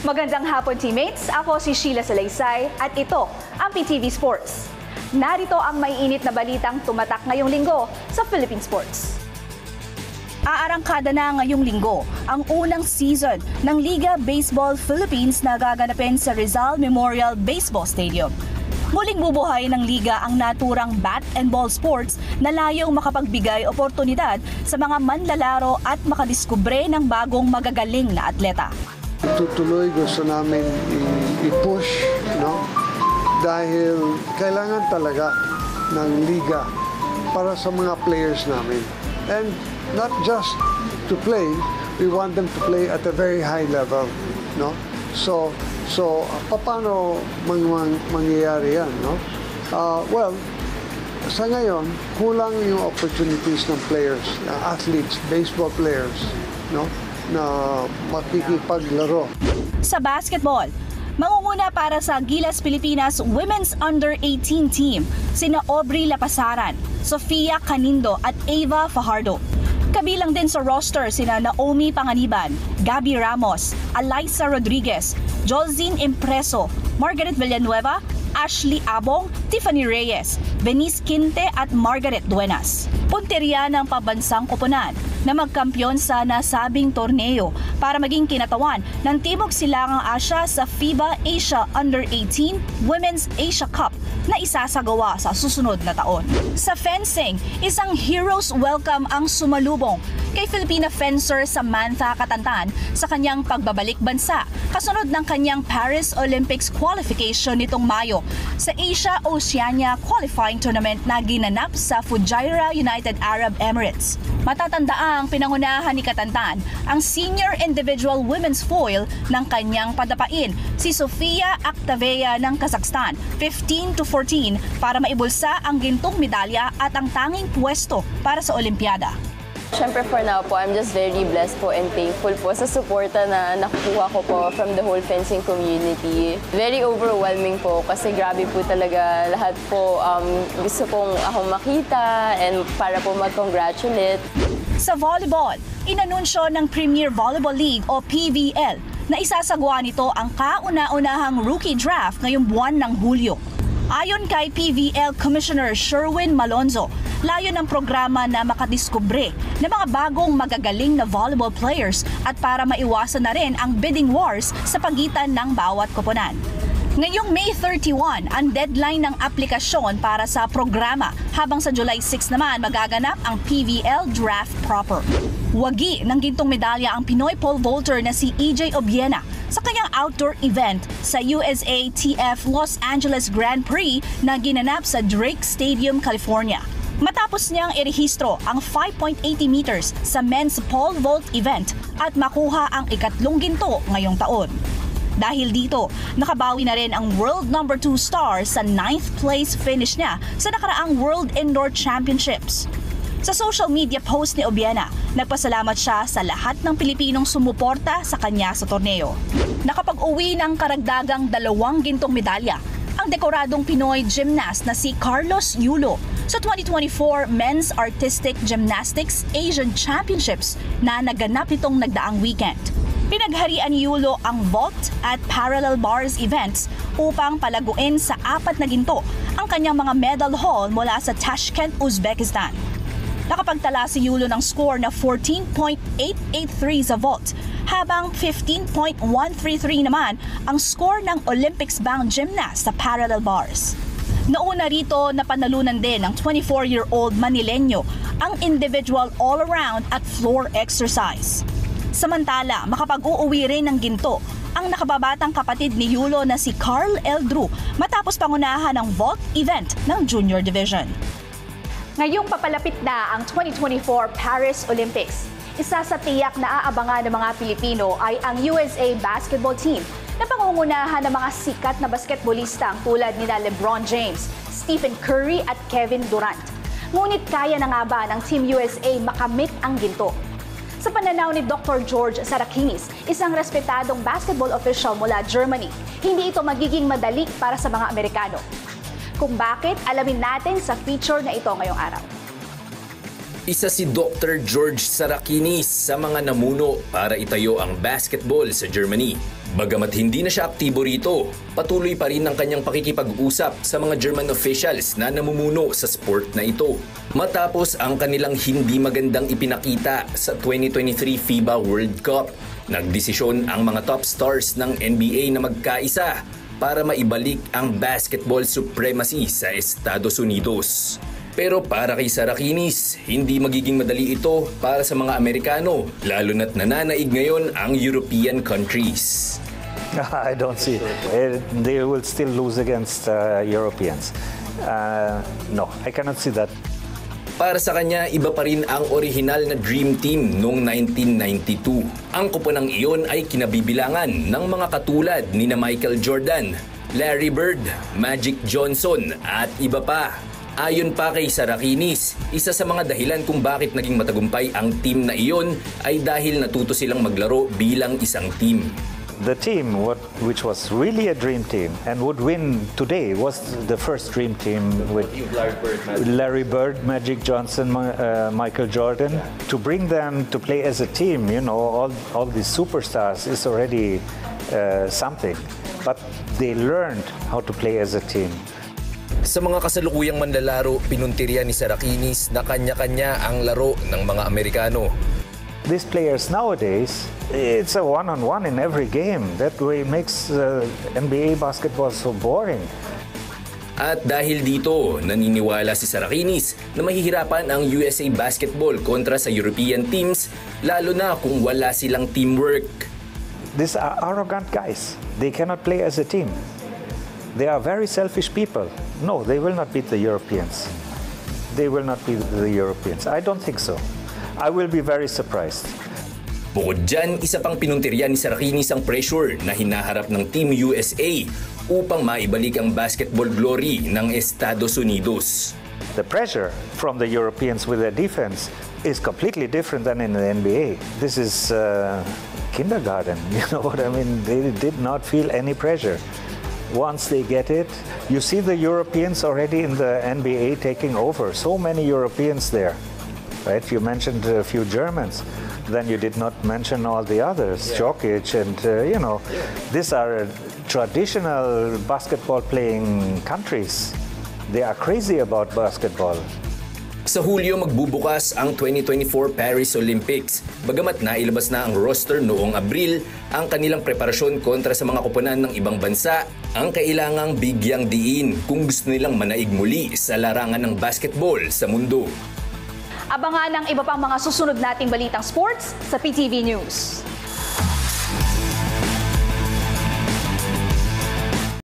Magandang hapon, teammates. Ako si Sheila Salaysay at ito ang PTV Sports. Narito ang maiinit na balitang tumatak ngayong linggo sa Philippine Sports. Aarangkada na ngayong linggo ang unang season ng Liga Baseball Philippines na gaganapin sa Rizal Memorial Baseball Stadium. Muling bubuhay ng liga ang naturang bat and ball sports na layong makapagbigay oportunidad sa mga manlalaro at makadiskubre ng bagong magagaling na atleta. Tutuloy gusto namin i-push, no? Dahil kailangan talaga ng liga para sa mga players namin. And not just to play, we want them to play at a very high level, no? So paano mangyayari yan, no? Well, sa ngayon, kulang yung opportunities ng players, athletes, baseball players, no? Na makikipaglaro. Sa basketball, mangunguna para sa Gilas Pilipinas Women's Under-18 team sina Aubrey Lapasaran, Sofia Canindo at Ava Fajardo. Kabilang din sa roster sina Naomi Panganiban, Gabby Ramos, Alyssa Rodriguez, Jolzine Impreso, Margaret Villanueva, Ashley Abong, Tiffany Reyes, Venice Quinte at Margaret Duenas. Punteriya ng pabansang koponan na magkampiyon sa nasabing torneo para maging kinatawan ng Timog Silangang Asya sa FIBA Asia Under-18 Women's Asia Cup na isasagawa sa susunod na taon. Sa fencing, isang hero's welcome ang sumalubong kay Filipina fencer Samantha Catantan sa kanyang pagbabalik bansa kasunod ng kanyang Paris Olympics qualification nitong Mayo sa Asia Oceania Qualifying Tournament na ginanap sa Fujairah, United Arab Emirates. Matatandaang pinangunahan ni Catantan ang senior individual women's foil ng kanyang padapain, si Sofia Octavea ng Kazakhstan, 15-14 para maibulsa ang gintong medalya at ang tanging pwesto para sa Olimpiada. Siyempre for now po, I'm just very blessed po and thankful po sa suporta na nakukuha ko po from the whole fencing community. Very overwhelming po kasi grabe po talaga lahat po gusto pong ako makita and para po mag-congratulate. Sa volleyball, inanunsyo ng Premier Volleyball League o PVL na isasagawa nito ang kauna-unahang rookie draft ngayong buwan ng Hulyo. Ayon kay PVL Commissioner Sherwin Malonzo, layo ng programa na makadiskubre ng mga bagong magagaling na volleyball players at para maiwasan na rin ang bidding wars sa pagitan ng bawat koponan. Ngayong May 31 ang deadline ng aplikasyon para sa programa habang sa July 6 naman magaganap ang PVL Draft Proper. Wagi ng gintong medalya ang Pinoy pole vaulter na si EJ Obiena sa kanyang outdoor event sa USATF Los Angeles Grand Prix na ginanap sa Drake Stadium, California. Matapos niyang irehistro ang 5.80 meters sa men's pole vault event at makuha ang ikatlong ginto ngayong taon. Dahil dito, nakabawi na rin ang world number 2 star sa 9th place finish niya sa nakaraang World Indoor Championships. Sa social media post ni Obiena, nagpasalamat siya sa lahat ng Pilipinong sumuporta sa kanya sa torneo. Nakapag-uwi ng karagdagang 2 gintong medalya ang dekoradong Pinoy gymnast na si Carlos Yulo sa 2024 Men's Artistic Gymnastics Asian Championships na naganap nitong nagdaang weekend. Pinagharian ni Yulo ang vault at parallel bars events upang palaguin sa 4 na ginto ang kanyang mga medal haul mula sa Tashkent, Uzbekistan. Nakapagtala si Yulo ng score na 14.883 sa vault, habang 15.133 naman ang score ng Olympics-bound gymnast sa parallel bars. Nauna rito na panalunan din ng 24-year-old Manileño ang individual all-around at floor exercise. Samantala, makapag-uuwi rin ng ginto ang nakababatang kapatid ni Yulo na si Carl Eldru matapos pangunahan ng vault event ng Junior Division. Ngayong papalapit na ang 2024 Paris Olympics, isa sa tiyak na aabangan ng mga Pilipino ay ang USA basketball team na pangungunahan ng mga sikat na basketballista tulad nina LeBron James, Stephen Curry at Kevin Durant. Ngunit kaya na nga ba ng Team USA makamit ang ginto? Sa pananaw ni Dr. George Sarakinis, isang respetadong basketball official mula Germany, hindi ito magiging madali para sa mga Amerikano. Kung bakit, alamin natin sa feature na ito ngayong araw. Isa si Dr. George Sarakinis sa mga namuno para itayo ang basketball sa Germany. Bagamat hindi na siya aktibo rito, patuloy pa rin ang kanyang pakikipag-usap sa mga German officials na namumuno sa sport na ito. Matapos ang kanilang hindi magandang ipinakita sa 2023 FIBA World Cup, nagdesisyon ang mga top stars ng NBA na magkaisa para maibalik ang basketball supremacy sa Estados Unidos. Pero para kay Sarakinis, hindi magiging madali ito para sa mga Amerikano, lalo na't nananaig ngayon ang European countries. I don't see it. They will still lose against Europeans. No, I cannot see that. Para sa kanya, iba pa rin ang orihinal na Dream Team noong 1992. Ang koponang iyon ay kinabibilangan ng mga katulad ni na Michael Jordan, Larry Bird, Magic Johnson at iba pa. Ayon pa kay Sarakinis, isa sa mga dahilan kung bakit naging matagumpay ang team na iyon ay dahil natuto silang maglaro bilang isang team. The team, which was really a dream team and would win today, was the first dream team with Larry Bird, Magic Johnson, Michael Jordan. To bring them to play as a team, you know, all these superstars is already something. But they learned how to play as a team. Sa mga kasalukuyang manlalaro, pinuntirya ni Sarakinis na kanya-kanya ang laro ng mga Amerikano. These players nowadays, it's a one-on-one in every game. That way makes NBA basketball so boring. At dahil dito, naniniwala si Sarakinis na mahihirapan ang USA basketball kontra sa European teams, lalo na kung wala silang teamwork. These are arrogant guys. They cannot play as a team. They are very selfish people. No, they will not beat the Europeans. They will not beat the Europeans. I don't think so. I will be very surprised. Bukod dyan, isa pang pinuntirya ni Sarakinis ang pressure na hinaharap ng Team USA upang maibalik ang basketball glory ng Estados Unidos. The pressure from the Europeans with their defense is completely different than in the NBA. This is kindergarten, you know what I mean? They did not feel any pressure. Once they get it, you see the Europeans already in the NBA taking over. So many Europeans there, right? You mentioned a few Germans. Then you did not mention all the others, Jokic and, you know, these are traditional basketball-playing countries. They are crazy about basketball. Sa Hulyo magbubukas ang 2024 Paris Olympics. Bagamat nailabas na ang roster noong Abril, ang kanilang preparasyon kontra sa mga koponan ng ibang bansa ang kailangang bigyang diin kung gusto nilang manaig muli sa larangan ng basketball sa mundo. Abangan ang iba pang mga susunod nating balitang sports sa PTV News.